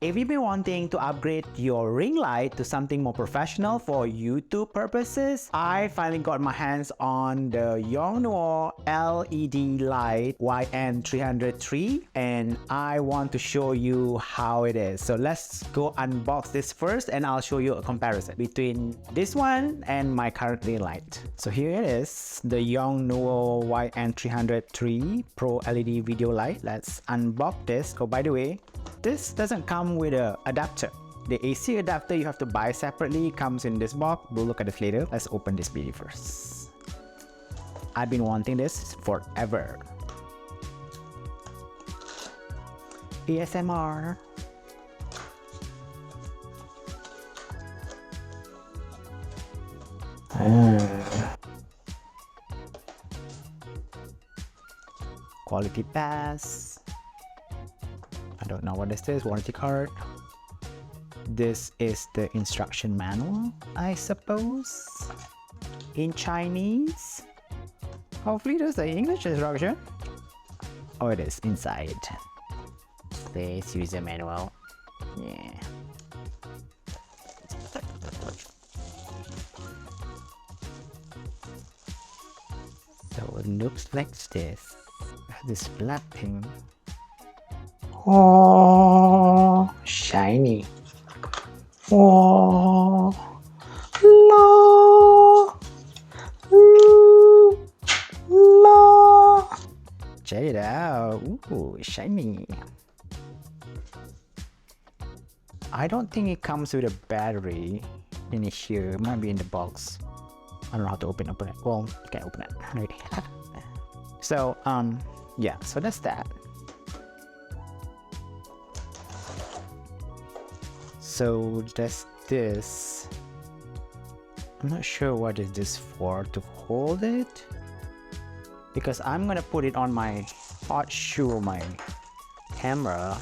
If you've been wanting to upgrade your ring light to something more professional for YouTube purposes, I finally got my hands on the YongNuo LED light YN300 and I want to show you how it is. So let's go unbox this first and I'll show you a comparison between this one and my current ring light. So here it is, the YongNuo YN300 Pro LED video light. Let's unbox this. Oh, by the way, this doesn't come with an adapter. The AC adapter you have to buy separately, comes in this box. We'll look at it later. Let's open this beauty first. I've been wanting this forever. ASMR. Quality pass. I don't know what this is. Warranty card. This is the instruction manual, I suppose, in Chinese. Hopefully there's an English instruction. Oh, it is inside. This user manual. Yeah. So it looks like this black thing. Oh, shiny. Oh, la. Check it out. Ooh, shiny. I don't think it comes with a battery in here. It might be in the box. I don't know how to open it. Well, you can't open it. Already. So, yeah. So that's that. So that's this. I'm not sure what is this for, to hold it, because I'm gonna put it on my hot shoe, my camera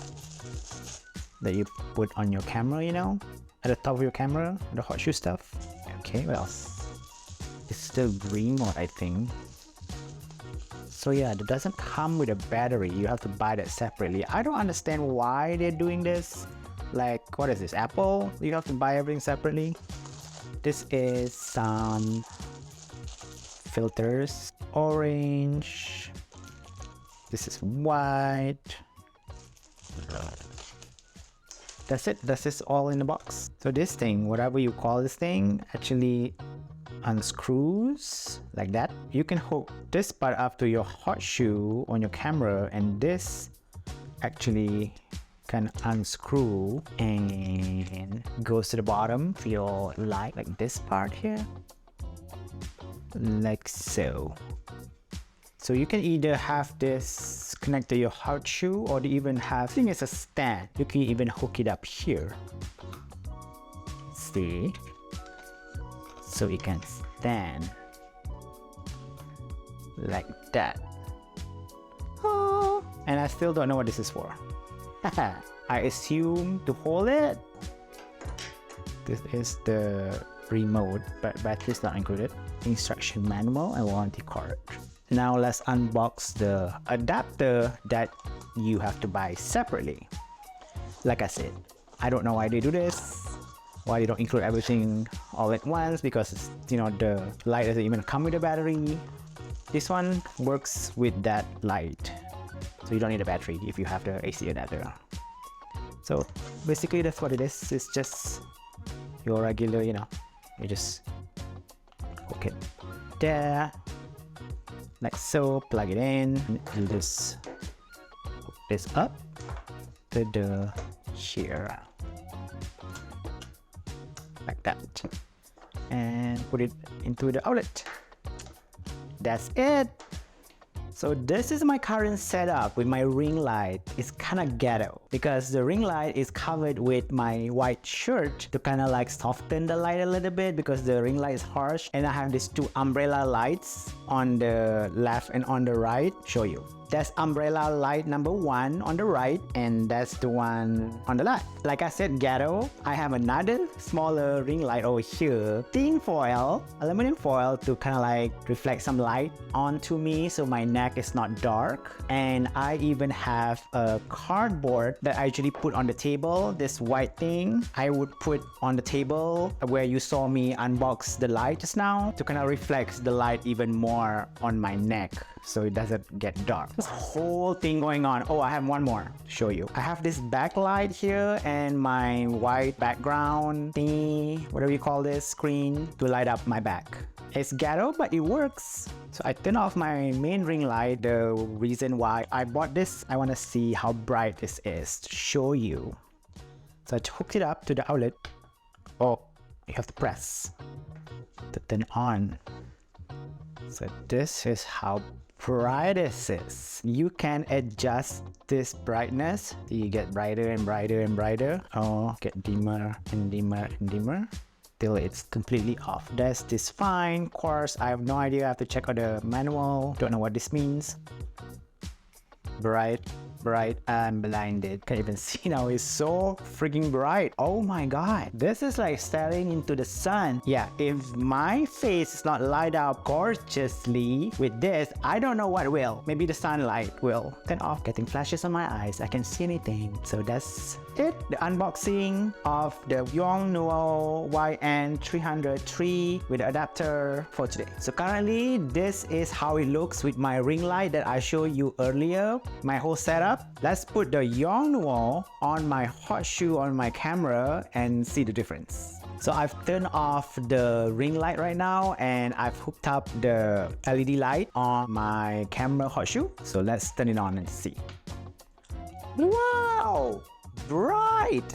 that you put on your camera, you know, at the top of your camera, the hot shoe stuff. Okay, what else? It's the remote, I think. So yeah, it doesn't come with a battery. You have to buy that separately. I don't understand why they're doing this. Like, what is this, Apple? You have to buy everything separately. This is some filters. Orange. This is white. That's it. That's just all in the box. So this thing, whatever you call this thing, actually unscrews like that. You can hook this part up to your hot shoe on your camera, and this actually can unscrew and goes to the bottom of your light, like this part here, like so. So you can either have this connect to your hot shoe, or you even have, I think it's a stand. You can even hook it up here. See? So it can stand like that. Oh, and I still don't know what this is for. I assume to hold it. This is the remote, but battery is not included. Instruction manual and warranty card. Now let's unbox the adapter that you have to buy separately. Like I said, I don't know why they do this. Why they don't include everything all at once, because it's, you know, the light doesn't even come with a battery. This one works with that light. So you don't need a battery if you have the AC adapter. So basically that's what it is. It's just your regular, you know, you just hook it there, like so, plug it in, and just hook this up to the here, like that, and put it into the outlet. That's it. So this is my current setup with my ring light. It's kind of ghetto because the ring light is covered with my white shirt to kind of like soften the light a little bit, because the ring light is harsh. And I have these two umbrella lights on the left and on the right. Show you. That's umbrella light number 1 on the right, and that's the one on the left. Like I said, ghetto, I have another smaller ring light over here. Thin foil, aluminum foil to kind of like reflect some light onto me so my neck is not dark. And I even have a cardboard that I usually put on the table. This white thing I would put on the table where you saw me unbox the light just now to kind of reflect the light even more on my neck so it doesn't get dark. This whole thing going on. Oh, I have one more to show you. I have this backlight here and my white background thingy, whatever you call this, screen to light up my back. It's ghetto, but it works. So I turn off my main ring light. The reason why I bought this, I want to see how bright this is to show you. So I hooked it up to the outlet. Oh, you have to press to turn on. So this is how bright this is. You can adjust this brightness. You get brighter and brighter and brighter. Oh, get dimmer and dimmer and dimmer till it's completely off. That's this fine. Of course, I have no idea. I have to check out the manual. Don't know what this means. Bright. I'm blinded. Can't even see now. It's so freaking bright. Oh my god, this is like staring into the sun. Yeah, if my face is not light up gorgeously with this, I don't know what will. Maybe the sunlight will. Turn off. Getting flashes on my eyes. I can see anything. So that's it. The unboxing of the YongNuo YN300 with the adapter for today. So currently this is how it looks with my ring light that I showed you earlier. My whole setup. Let's put the YongNuo on my hot shoe on my camera and see the difference. So I've turned off the ring light right now and I've hooked up the LED light on my camera hot shoe. So let's turn it on and see. Wow! Bright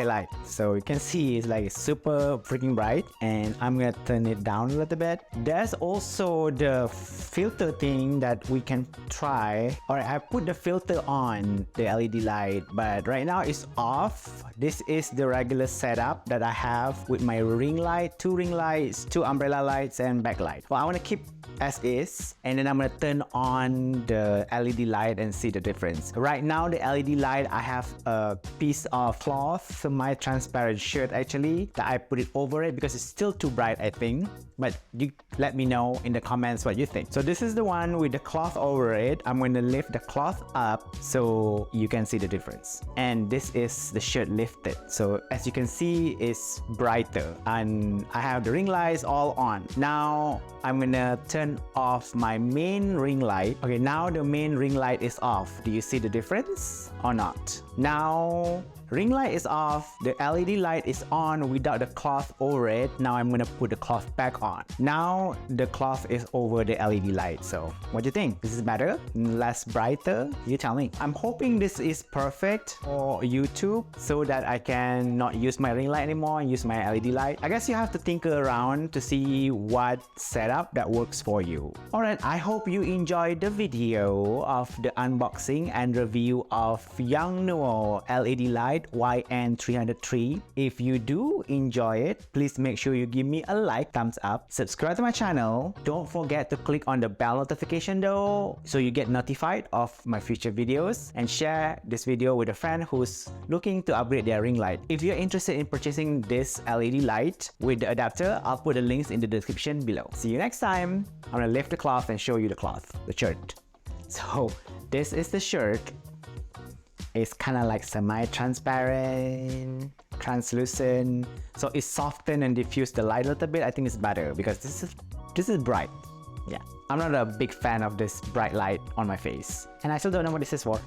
light. So you can see it's like super freaking bright, and I'm gonna turn it down a little bit. There's also the filter thing that we can try. Alright, I put the filter on the LED light, but right now it's off. This is the regular setup that I have with my ring light, 2 ring lights, 2 umbrella lights, and backlight. Well, I want to keep as is, and then I'm gonna turn on the LED light and see the difference. Right now the LED light, I have a piece of cloth, semi-transparent shirt actually, that I put it over it because it's still too bright, I think. But you let me know in the comments what you think. So this is the one with the cloth over it. I'm going to lift the cloth up so you can see the difference. And this is the shirt lifted. So as you can see, it's brighter. And I have the ring lights all on. Now I'm gonna turn off my main ring light. Okay, now the main ring light is off. Do you see the difference or not? Now ring light is off, the LED light is on without the cloth over it. Now I'm gonna put the cloth back on. Now the cloth is over the LED light. So what do you think? This is better? Less brighter? You tell me. I'm hoping this is perfect for YouTube so that I can not use my ring light anymore and use my LED light. I guess you have to tinker around to see what setup that works for you. Alright, I hope you enjoyed the video of the unboxing and review of YongNuo LED light YN300. If you do enjoy it, please make sure you give me a like, thumbs up, subscribe to my channel. Don't forget to click on the bell notification though so you get notified of my future videos, and share this video with a friend who's looking to upgrade their ring light. If you're interested in purchasing this LED light with the adapter, I'll put the links in the description below. See you next time. I'm gonna lift the cloth and show you the cloth, the shirt. So this is the shirt. It's kind of like semi-transparent, translucent, so it softened and diffused the light a little bit. I think it's better because this is bright. Yeah, I'm not a big fan of this bright light on my face, and I still don't know what this is for.